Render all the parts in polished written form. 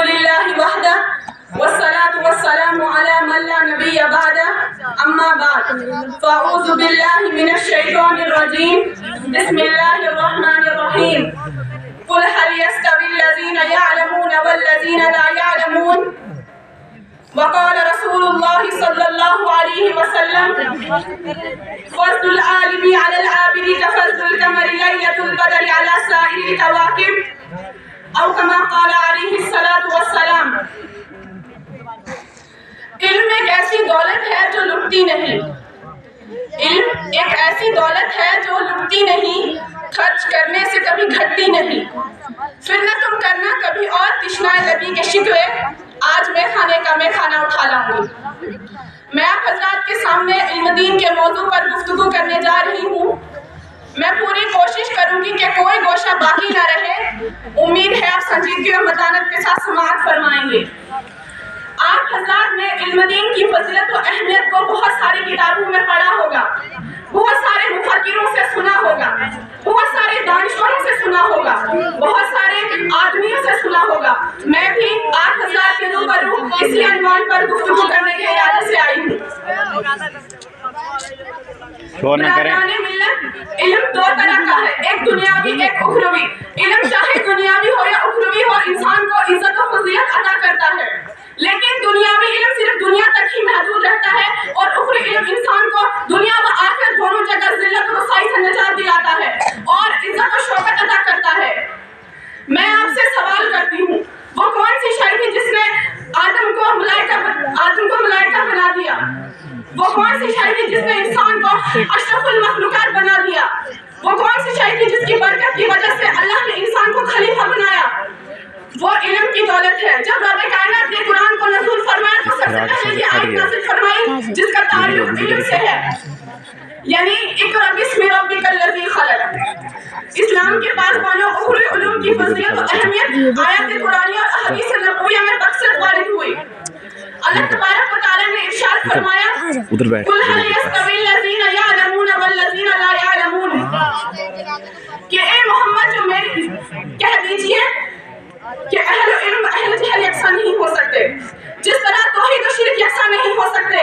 لله وحده والصلاة والسلام على من لا نبي بعده أما بعد فأعوذ بالله من الشيطان الرجيم بسم الله الرحمن الرحيم قل هل يستوي الذين يعلمون والذين لا يعلمون وقال رسول الله صلى الله عليه وسلم فضل العالم على العابد كفضل القمر ليلة البدر على سائر الكواكب او كما قال علیہ الصلاۃ والسلام۔ علم ایک ایسی دولت ہے جو لٹتی نہیں، علم ایک ایسی دولت ہے جو لٹتی نہیں، خرچ کرنے سے کبھی گھٹتی نہیں، پھر نہ تم کرنا کبھی اور تشنائے لبی کے شکوے، آج میں کھانے کا میں کھانا اٹھا لاؤں گی۔ میں آپ حضرات کے سامنے علم دین کے موضوع پر گفتگو کرنے جا رہی ہوں۔ میں پوری کوشش کروں گی کہ کوئی گوشہ باقی نہ رہے۔ امید ہے آپ سنجیدگی اور متانت کے ساتھ سماعت فرمائیں گے۔ آپ حضرات نے علم دین کی فضیلت و اہمیت کو بہت ساری کتابوں میں پڑھا ہوگا، بہت سارے مفکروں سے سنا ہوگا، بہت سارے دانشوروں سے سنا ہوگا، بہت سارے آدمیوں سے سنا ہوگا۔ میں بھی آپ حضرات کے روبرو اسی عنوان پر گفتگو کرنے کے ارادے سے آئی ہوں۔ برادران ملت، علم دو طرح کا ہے، ایک دنیاوی ایک اخروی۔ علم چاہے دنیاوی ہو یا اخروی ہو، انسان کو عزت و فضیلت عطا کرتا ہے، لیکن دنیاوی علم صرف دنیا تک ہی محدود رہتا ہے، اور اخروی علم انسان کو دنیا و آخرت دونوں جگہ ذلت و رسوائی سے نجات دلاتا ہے اور عزت و شوکت عطا کرتا ہے۔ میں آپ سے سوال کرتی ہوں، وہ کون سی شے تھی جس نے آدم کو ملائکہ بنا دیا؟ وہ کون سی شے تھی جس نے انسان کو اشرف المخلوقات بنا دیا؟ وہ کون سی شے تھی جس کی برکت کی وجہ سے اللہ نے انسان کو خلیفہ بنایا؟ وہ علم کی دولت ہے۔ جب رب کائنات نے قرآن کو نزول فرمایا تو سب سے پہلے یہ آیت نازل فرمائی جس کا تعلق علم سے ہے، یعنی اقرأ باسم ربک الذی خلق۔ اسلام کے پاس والوں اخروی علوم کی فضیلت و اہمیت آیات قرآنی اور احادیث نبویہ میں بکثرت وارد ہوئی۔ اللہ تبارک و تعالیٰ نے ارشاد فرمایا قل هل يستوي الذين يعلمون والذين لا يعلمون، کہ اے محمد جو میری کہہ دیجئے کہ اہل علم اہل جہل یکساں نہیں ہو سکتے، جس طرح توحید و شرک یکساں نہیں ہو سکتے،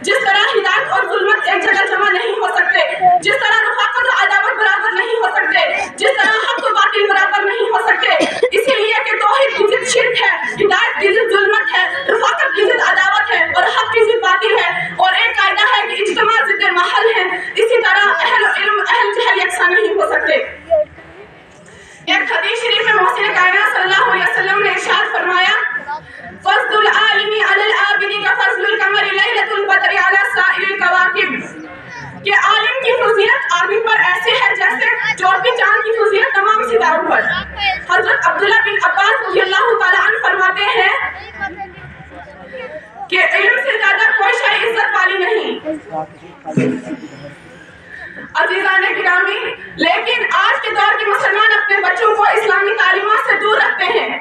جس طرح ہدایت اور ظلمت ایک جگہ جمع نہیں ہو سکتے، جس طرح رفاقت و عداوت برابر نہیں ہو سکتے، جس طرح حق و باطل برابر نہیں ہو سکتے، اسی لیے کہ توحید کی ضد شرک ہے، ہدایت کی ضد ظلمت ہے، رفاقت کی ضد عداوت ہے اور حق کی ضد باطل ہے، اور ایک قاعدہ ہے کہ اجتماع ضد محل ہے، اسی طرح اہل علم اہل جہل یکساں نہیں ہو سکتے۔ ایک حدیث شریف میں محسن کائنات صلی اللہ علیہ وسلم نے ارشاد فرمایا فضل العالم علی العابد کفضل القمر لیلۃ البدر علی سائر الکواکب، کہ عالم کی فضیلت عابد پر ایسے ہے جیسے چوتھے چاند کی فضیلت تمام ستاروں پر۔ حضرت عبداللہ بن عباس رضی اللہ تعالیٰ عنہ فرماتے ہیں کہ علم سے زیادہ کوئی شے عزت والی نہیں۔ عزیزان گرامی، لیکن آج کے دور کے مسلمان اپنے بچوں کو اسلامی تعلیمات سے دور رکھتے ہیں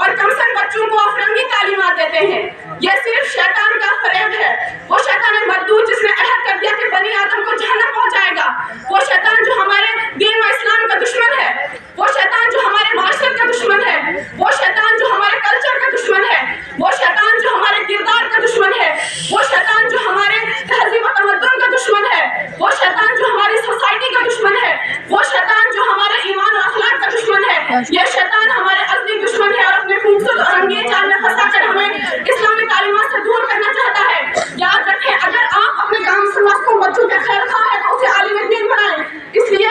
اور کمسن بچوں کو افرنگی تعلیمات دیتے ہیں۔ یہ صرف شیطان کا فریب ہے، وہ شیطان مردود جس نے عہد کر دیا کہ بنی آدم کو جہنم پہنچائے گا، وہ شیطان جو ہمارے دین و اسلام کا دشمن ہے، وہ شیطان جو ہمارے معاشرت کا دشمن ہے، وہ شیطان جو ہمارے کلچر کا دشمن ہے، وہ شیطان جو ہمارے کردار کا دشمن ہے، وہ شیطان جو ہمارے تہذیب و تمدن کا دشمن ہے، وہ شیطان جو ہماری سوسائٹی کا دشمن ہے، وہ شیطان جو ہمارے ایمان و اخلاق کا دشمن ہے، یہ شیطان ہمارے اصلی دشمن ہے اور اپنے خوبصورت اور رنگین جال میں پھنسا کر ہمیں اسلامی تعلیمات سے دور کرنا چاہتا ہے۔ یاد رکھیں، اگر آپ اپنے گاؤں سے معصوم بچوں کے خیر خواہ ہیں تو اسے عالم دین بنائیں، اس لیے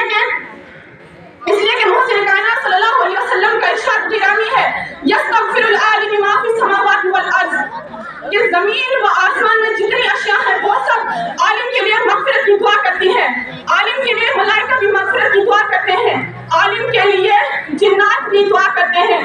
کہ محسن کائنات صلی اللہ علیہ وسلم کا ارشاد گرامی ہے یستغفر العالم ما فی السماوات والارض، کہ زمین و آسمان میں جتنی اشیاء ہیں وہ سب عالم کے لیے مغفرت کی دعا کرتی ہیں، عالم کے لیے ملائکہ بھی مغفرت کی دعا کرتے ہیں، عالم کے لیے جنات بھی دعا کرتے ہیں،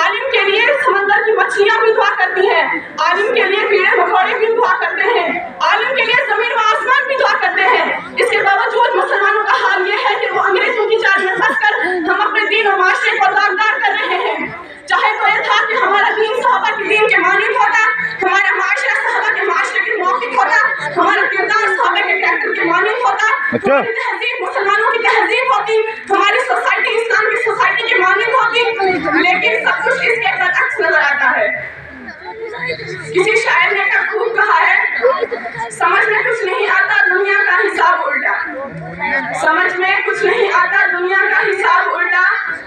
عالم کے لیے سمندر کی مچھلیاں بھی دعا کرتی ہیں، عالم کے لیے کیڑے مکوڑے بھی دعا کرتے ہیں، عالم کے لیے زمین و آسمان بھی دعا کرتے ہیں۔ اس کے باوجود مسلمانوں کا حال یہ ہے کہ وہ انگریزوں کی چال میں پھنس کر ہم اپنے دین و معاشرے کو داغدار کر رہے ہیں۔ چاہے تو یہ تھا کہ ہمارا دین صحابہ کے دین کے مانند ہوتا، ہمارا معاشرہ صحابہ کے معاشرے کے موافق ہوتا، ہمارا کردار صحابہ کے کریکٹر کے مانند ہوتا، ہماری تہذیب مسلمانوں کی تہذیب ہوتی، ہماری سوسائٹی اسلام کی سوسائٹی کے مانند ہوتی، لیکن سب